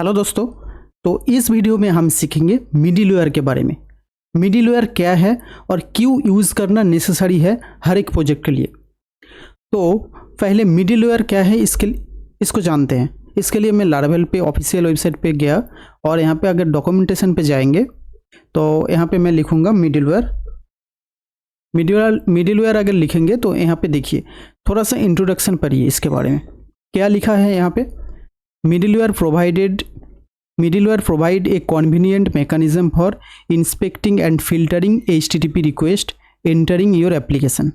Hello दोस्तों, तो इस वीडियो में हम सीखेंगे मिडिलवेयर के बारे में। मिडिलवेयर क्या है और क्यों यूज़ करना नेसेसरी है हर एक प्रोजेक्ट के लिए। तो पहले मिडिलवेयर क्या है इसको जानते हैं। इसके लिए मैं लारावेल पे ऑफिशियल वेबसाइट पे गया और यहाँ पे अगर डॉक्यूमेंटेशन पे जाएंगे तो यहाँ पे मैं लिखूँगा मिडिलवेयर अगर लिखेंगे तो यहाँ पे देखिए थोड़ा सा इंट्रोडक्शन पढ़िए इसके बारे में। क्या लिखा है यहाँ पे, Middleware provide a convenient mechanism for inspecting and filtering HTTP request entering your application.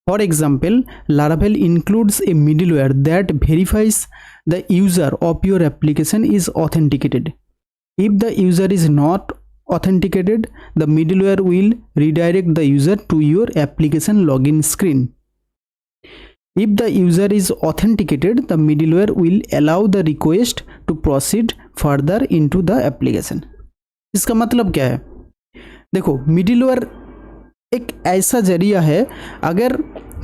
For example, Laravel includes a middleware that verifies the user of your application is authenticated. If the user is not authenticated, the middleware will redirect the user to your application login screen. If the user is authenticated, the middleware will allow the request to proceed further into the application. इसका मतलब क्या है? देखो, middleware एक ऐसा जरिया है, अगर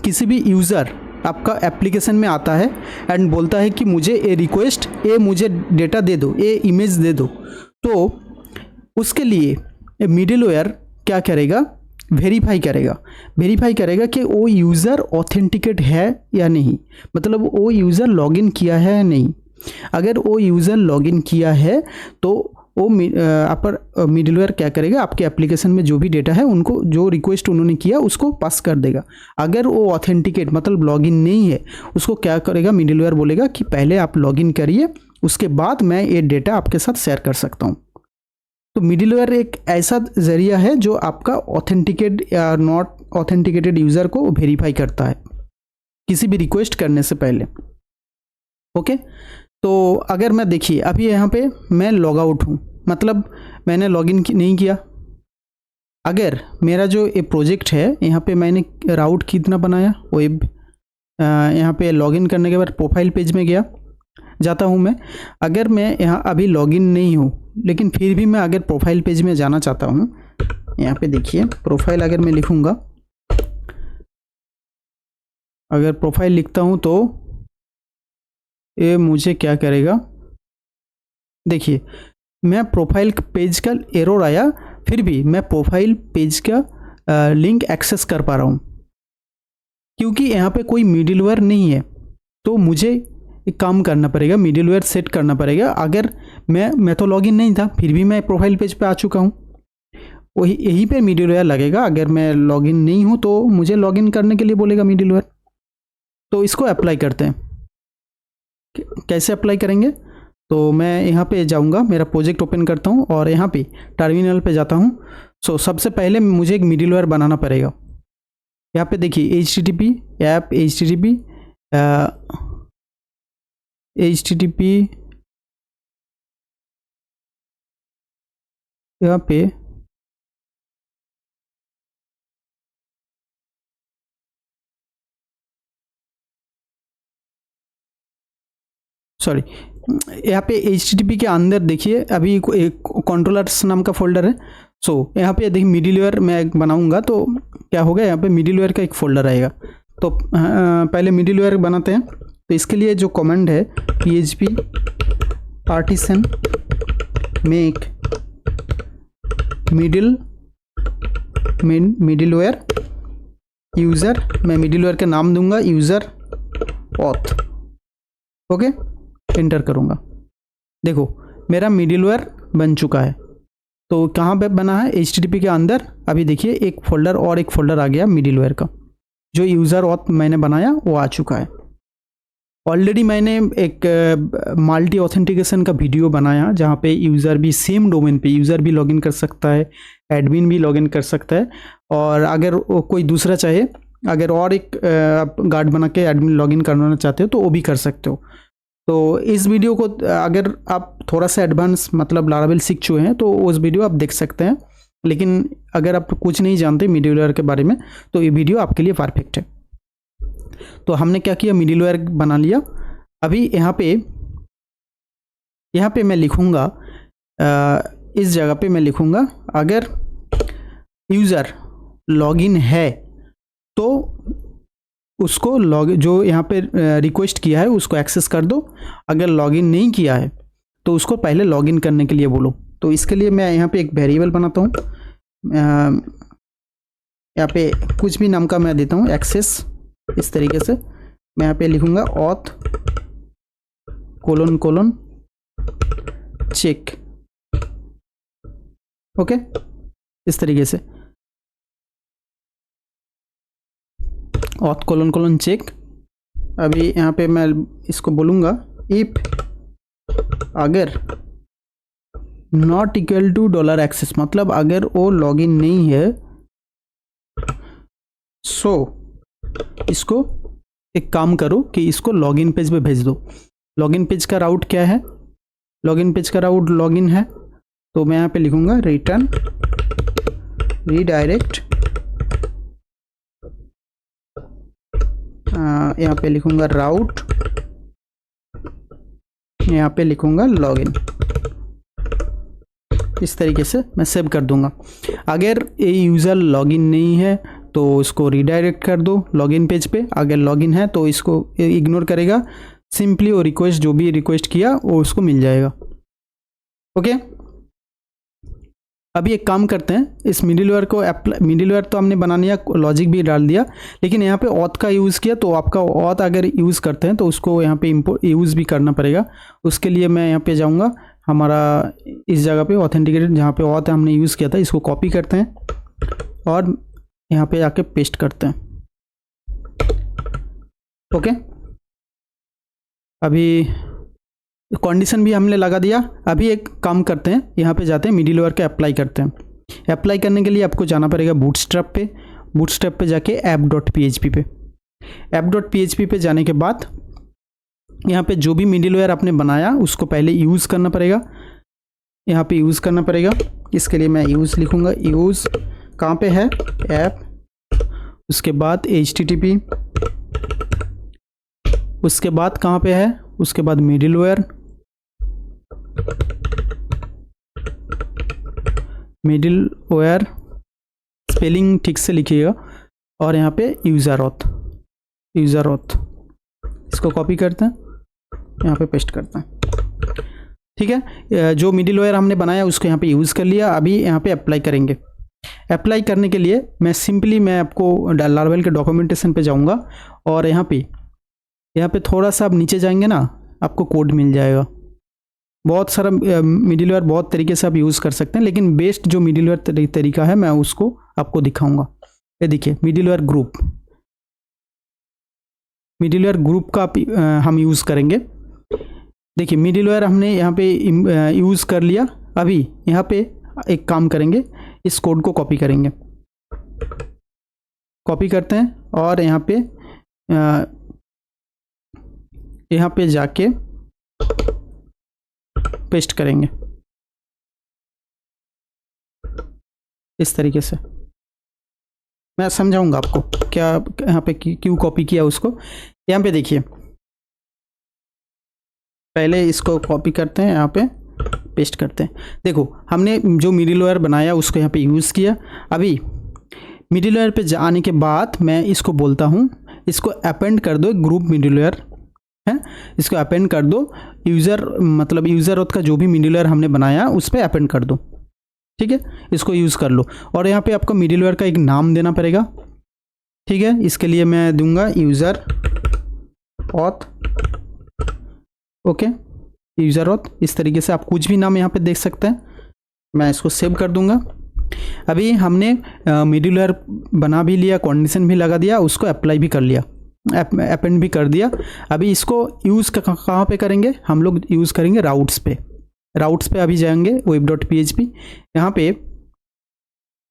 किसी भी यूज़र आपका एप्लीकेशन में आता है एंड बोलता है कि मुझे ये रिक्वेस्ट, ये मुझे डेटा दे दो, ये इमेज दे दो, तो उसके लिए मिडिलवेयर क्या करेगा, वेरीफाई करेगा कि वो यूज़र ऑथेंटिकेट है या नहीं, मतलब वो यूज़र लॉगिन किया है या नहीं। अगर वो यूज़र लॉगिन किया है तो वो मिडिलवेयर क्या करेगा, आपके एप्लीकेशन में जो भी डेटा है उनको, जो रिक्वेस्ट उन्होंने किया उसको पास कर देगा। अगर वो ऑथेंटिकेट मतलब लॉगिन नहीं है, उसको क्या करेगा, मिडिलवेयर बोलेगा कि पहले आप लॉगिन करिए, उसके बाद मैं ये डेटा आपके साथ शेयर कर सकता हूँ। तो मिडिलवेयर एक ऐसा जरिया है जो आपका ऑथेंटिकेट या नॉट ऑथेंटिकेटेड यूज़र को वेरीफाई करता है किसी भी रिक्वेस्ट करने से पहले। ओके, तो अगर मैं देखिए अभी यहाँ पे मैं लॉग आउट हूँ, मतलब मैंने लॉगिन नहीं किया। अगर मेरा जो ये प्रोजेक्ट है, यहाँ पे मैंने राउट कितना बनाया, वेब, यहाँ पे लॉगिन करने के बाद प्रोफाइल पेज में जाता हूँ मैं। अगर मैं यहाँ अभी लॉगिन नहीं हूँ लेकिन फिर भी मैं अगर प्रोफाइल पेज में जाना चाहता हूँ, यहाँ पे देखिए प्रोफाइल अगर मैं लिखूँगा, अगर प्रोफाइल लिखता हूँ तो ये मुझे क्या करेगा, देखिए मैं प्रोफाइल पेज का एरर आया, फिर भी मैं प्रोफाइल पेज का लिंक एक्सेस कर पा रहा हूँ क्योंकि यहाँ पे कोई मिडिलवेयर नहीं है। तो मुझे एक काम करना पड़ेगा, मिडिलवेयर सेट करना पड़ेगा। अगर मैं तो लॉगिन नहीं था, फिर भी मैं प्रोफाइल पेज पे आ चुका हूँ, वही यहीं पे मिडिलवेयर लगेगा। अगर मैं लॉगिन नहीं हूँ तो मुझे लॉगिन करने के लिए बोलेगा मिडिलवेयर। तो इसको अप्लाई करते हैं। कैसे अप्लाई करेंगे, तो मैं यहाँ पे जाऊँगा, मेरा प्रोजेक्ट ओपन करता हूँ और यहाँ पे टर्मिनल पे जाता हूँ। सो सबसे पहले मुझे एक मिडिलवेयर बनाना पड़ेगा। यहाँ पे देखिए HTTP ऐप, HTTP यहाँ पे सॉरी, यहाँ पे HTTP के अंदर देखिए अभी एक कंट्रोलर्स नाम का फोल्डर है। सो यहाँ पे देखिए मिडिलवेयर मैं बनाऊंगा तो क्या होगा, यहाँ पे मिडिलवेयर का एक फोल्डर आएगा। तो पहले मिडिलवेयर बनाते हैं। तो इसके लिए जो कमांड है php artisan make middleware user, मैं मिडिलवेयर का नाम दूंगा यूज़र ऑथ। ओके, एंटर करूंगा। देखो मेरा मिडिलवेयर बन चुका है। तो कहाँ पे बना है, HTTP के अंदर। अभी देखिए एक फोल्डर और एक फोल्डर आ गया मिडिलवेयर का, जो यूज़र ऑथ मैंने बनाया वो आ चुका है। ऑलरेडी मैंने एक मल्टी ऑथेंटिकेशन का वीडियो बनाया जहाँ पे यूज़र भी सेम डोमेन पे यूज़र भी लॉगिन कर सकता है, एडमिन भी लॉगिन कर सकता है, और अगर कोई दूसरा चाहे, अगर और एक आप गार्ड बना के एडमिन लॉगिन करवाना चाहते हो तो वो भी कर सकते हो। तो इस वीडियो को अगर आप थोड़ा सा एडवांस मतलब लारावेल सीख चुके हैं तो उस वीडियो आप देख सकते हैं, लेकिन अगर आप कुछ नहीं जानते मिडिलवेयर के बारे में तो ये वीडियो आपके लिए परफेक्ट है। तो हमने क्या किया, मिडिलवेयर बना लिया। अभी यहाँ पे मैं लिखूँगा, इस जगह पे मैं लिखूँगा अगर यूज़र लॉगिन है तो उसको जो यहाँ पे रिक्वेस्ट किया है उसको एक्सेस कर दो। अगर लॉगिन नहीं किया है तो उसको पहले लॉगिन करने के लिए बोलो। तो इसके लिए मैं यहाँ पे एक वेरिएबल बनाता हूँ, यहाँ पे कुछ भी नाम का मैं देता हूँ, एक्सेस। इस तरीके से मैं यहाँ पे लिखूँगा auth colon colon check. Okay, इस तरीके से ऑथ कोलन कोलन चेक। अभी यहाँ पे मैं इसको बोलूँगा इफ अगर not equal to dollar access, मतलब अगर वो लॉगिन नहीं है, सो इसको एक काम करो कि इसको लॉगिन पेज पे भेज दो। लॉगिन पेज का राउट क्या है? लॉगिन पेज का राउट लॉगिन है, तो मैं यहाँ पे लिखूँगा रिटर्न रीडायरेक्ट, यहाँ पे लिखूँगा राउट, यहाँ पे लिखूँगा लॉगिन। इस तरीके से मैं सेव कर दूंगा। अगर ये यूज़र लॉगिन नहीं है तो इसको रीडायरेक्ट कर दो लॉगिन पेज पे। अगर लॉगिन है तो इसको इग्नोर करेगा, सिंपली वो रिक्वेस्ट जो भी रिक्वेस्ट किया वो उसको मिल जाएगा। ओके, अभी एक काम करते हैं, इस मिडिलवेयर को मिडिलवेयर तो हमने बना लिया, लॉजिक भी डाल दिया, लेकिन यहाँ पे ऑथ का यूज़ किया, तो आपका ऑथ अगर यूज़ करते हैं तो उसको यहाँ पे इम्पोर्ट यूज़ भी करना पड़ेगा। उसके लिए मैं यहाँ पे जाऊँगा, हमारा इस जगह पे ऑथेंटिकेटेड जहाँ पे ऑथ हमने यूज़ किया था, इसको कॉपी करते हैं और यहाँ पे जाके पेस्ट करते हैं। ओके, अभी कंडीशन भी हमने लगा दिया। अभी एक काम करते हैं, यहाँ पे जाते हैं मिडिलवेयर के अप्लाई करते हैं। अप्लाई करने के लिए आपको जाना पड़ेगा बूटस्ट्रैप पे। बूटस्ट्रैप पे जाके app.php पे, app.php पे जाने के बाद यहाँ पे जो भी मिडिलवेयर आपने बनाया उसको पहले यूज़ करना पड़ेगा, यहाँ पे यूज़ करना पड़ेगा। इसके लिए मैं यूज़ लिखूँगा, यूज़ कहाँ पे है, ऐप, उसके बाद HTTP, उसके बाद कहाँ पे है, उसके बाद मिडिलवेयर, मिडिलवेयर स्पेलिंग ठीक से लिखिएगा, और यहाँ पे यूज़र ऑथ, यूज़र ऑथ। इसको कॉपी करते हैं, यहाँ पे पेस्ट करते हैं। ठीक है, जो मिडिलवेयर हमने बनाया उसको यहाँ पे यूज़ कर लिया। अभी यहाँ पे अप्लाई करेंगे। अप्लाई करने के लिए मैं आपको लारावेल के डॉक्यूमेंटेशन पे जाऊँगा, और यहाँ पे थोड़ा सा आप नीचे जाएंगे ना, आपको कोड मिल जाएगा। बहुत सारा मिडिलवेयर बहुत तरीके से आप यूज़ कर सकते हैं, लेकिन बेस्ट जो मिडिलवेयर तरीका है मैं उसको आपको दिखाऊंगा। ये देखिए, मिडिलवेयर ग्रुप, मिडिलवेयर ग्रुप का हम यूज़ करेंगे। देखिए, मिडिलवेयर हमने यहाँ पे यूज़ कर लिया। अभी यहाँ पे एक काम करेंगे, इस कोड को कॉपी करेंगे, कॉपी करते हैं और यहाँ पे जाके पेस्ट करेंगे इस तरीके से। मैं समझाऊंगा आपको क्या यहाँ पे क्यों कॉपी किया उसको। यहाँ पे देखिए, पहले इसको कॉपी करते हैं, यहाँ पे पेस्ट करते हैं। देखो, हमने जो मिडिलवेयर बनाया उसको यहाँ पे यूज़ किया। अभी मिडिलवेयर पे जाने के बाद मैं इसको बोलता हूँ, इसको अपेंड कर दो, ग्रुप मिडिलवेयर है, इसको अपेंड कर दो, यूज़र मतलब यूज़र ऑथ का जो भी मिडिलवेयर हमने बनाया उस पर अपेंड कर दो। ठीक है, इसको यूज़ कर लो। और यहाँ पे आपको मिडिलवेयर का एक नाम देना पड़ेगा। ठीक है, इसके लिए मैं दूंगा user auth. Okay, user auth. इस तरीके से आप कुछ भी नाम यहाँ पे देख सकते हैं। मैं इसको सेव कर दूंगा। अभी हमने मिडिलवेयर बना भी लिया, कंडीशन भी लगा दिया, उसको अप्लाई भी कर लिया, अपेंड भी कर दिया। अभी इसको यूज़ कहाँ पे करेंगे, हम लोग यूज़ करेंगे राउट्स पे। राउट्स पे अभी जाएंगे, web.php। यहाँ पे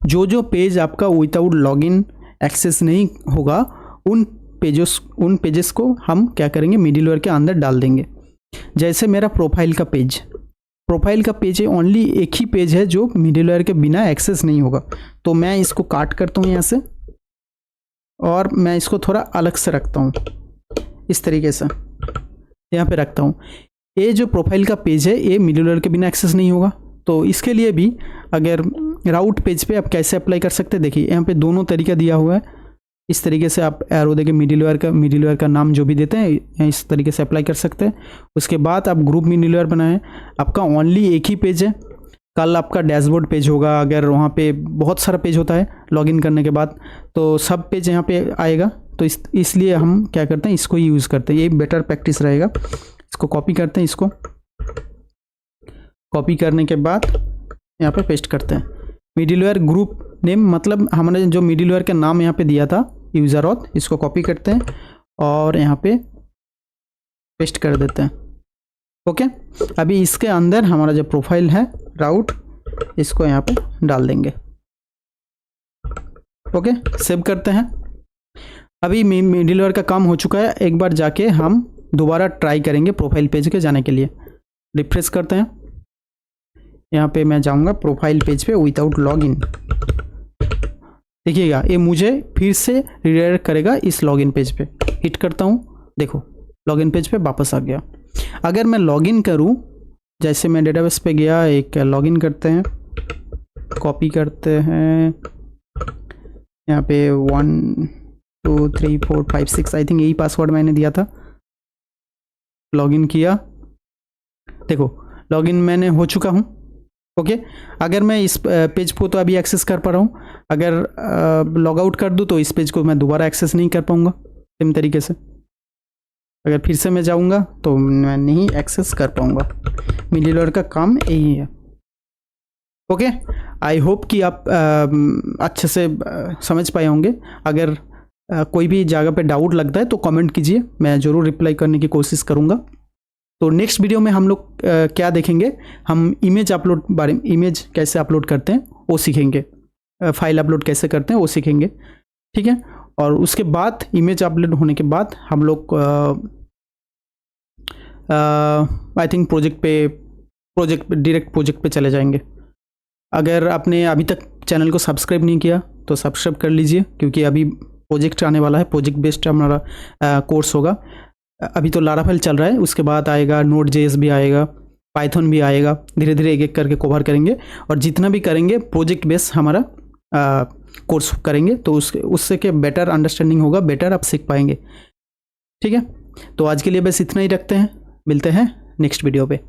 जो पेज आपका विदाउट लॉगिन एक्सेस नहीं होगा, उन पेजेस को हम क्या करेंगे, मिडिलवेयर के अंदर डाल देंगे। जैसे मेरा प्रोफाइल का पेज है, ओनली एक ही पेज है जो मिडिलवेयर के बिना एक्सेस नहीं होगा। तो मैं इसको काट करता हूँ यहाँ से, और मैं इसको थोड़ा अलग से रखता हूँ, इस तरीके से यहाँ पे रखता हूँ। ये जो प्रोफाइल का पेज है ये मिडिलवेयर के बिना एक्सेस नहीं होगा। तो इसके लिए भी अगर राउट पेज पे आप कैसे अप्लाई कर सकते हैं, देखिए यहाँ पे दोनों तरीका दिया हुआ है। इस तरीके से आप एरो देके मिडिलवेयर का नाम जो भी देते हैं इस तरीके से अप्लाई कर सकते हैं। उसके बाद आप ग्रुप मिडिलवेयर बनाएं, आपका ओनली एक ही पेज है, कल आपका डैशबोर्ड पेज होगा, अगर वहाँ पे बहुत सारा पेज होता है लॉगिन करने के बाद तो सब पेज यहाँ पे आएगा, तो इसलिए हम क्या करते हैं इसको ही यूज़ करते हैं, ये बेटर प्रैक्टिस रहेगा। इसको कॉपी करते हैं, इसको कॉपी करने के बाद यहाँ पे पेस्ट करते हैं। मिडिलवेयर ग्रुप नेम मतलब हमने जो मिडिलवेयर का नाम यहाँ पे दिया था यूज़र ऑथ, इसको कॉपी करते हैं और यहाँ पे पेस्ट कर देते हैं। ओके, अभी इसके अंदर हमारा जो प्रोफाइल है राउट, इसको यहाँ पे डाल देंगे। ओके, सेव करते हैं। अभी मिडिलवेयर का काम हो चुका है। एक बार जाके हम दोबारा ट्राई करेंगे प्रोफाइल पेज के जाने के लिए। रिफ्रेश करते हैं, यहाँ पे मैं जाऊँगा प्रोफाइल पेज पे विदाउट लॉगिन। देखिएगा ये मुझे फिर से रिडायरेक्ट करेगा इस लॉगिन पेज पे। हिट करता हूँ, देखो लॉगिन पेज पे वापस आ गया। अगर मैं लॉगिन करूँ, जैसे मैं डेटाबेस पे गया, एक लॉगिन करते हैं, कॉपी करते हैं, यहाँ पे 1 2 3 4 5 6 आई थिंक यही पासवर्ड मैंने दिया था। लॉगिन किया, देखो लॉगिन मैंने हो चुका हूँ। ओके, अगर मैं इस पेज को तो अभी एक्सेस कर पा रहा हूँ, अगर लॉग आउट कर दूँ तो इस पेज को मैं दोबारा एक्सेस नहीं कर पाऊँगा सेम तरीके से। अगर फिर से मैं जाऊँगा तो मैं नहीं एक्सेस कर पाऊँगा। मिडिलवेयर का काम यही है। ओके, आई होप कि आप अच्छे से समझ पाए होंगे। अगर कोई भी जगह पे डाउट लगता है तो कमेंट कीजिए, मैं ज़रूर रिप्लाई करने की कोशिश करूँगा। तो नेक्स्ट वीडियो में हम लोग क्या देखेंगे, हम इमेज अपलोड बारे में, इमेज कैसे अपलोड करते हैं वो सीखेंगे, फाइल अपलोड कैसे करते हैं वो सीखेंगे, ठीक है। और उसके बाद इमेज अपलोड होने के बाद हम लोग आई थिंक डायरेक्ट प्रोजेक्ट पे चले जाएंगे। अगर आपने अभी तक चैनल को सब्सक्राइब नहीं किया तो सब्सक्राइब कर लीजिए, क्योंकि अभी प्रोजेक्ट आने वाला है, प्रोजेक्ट बेस्ड हमारा कोर्स होगा। अभी तो लारावेल चल रहा है, उसके बाद आएगा Node.js भी आएगा, पाइथन भी आएगा, धीरे धीरे एक एक करके कवर करेंगे। और जितना भी करेंगे प्रोजेक्ट बेस हमारा कोर्स करेंगे, तो उससे के बेटर अंडरस्टैंडिंग होगा, बेटर आप सीख पाएंगे, ठीक है। तो आज के लिए बस इतना ही रखते हैं, मिलते हैं नेक्स्ट वीडियो पे।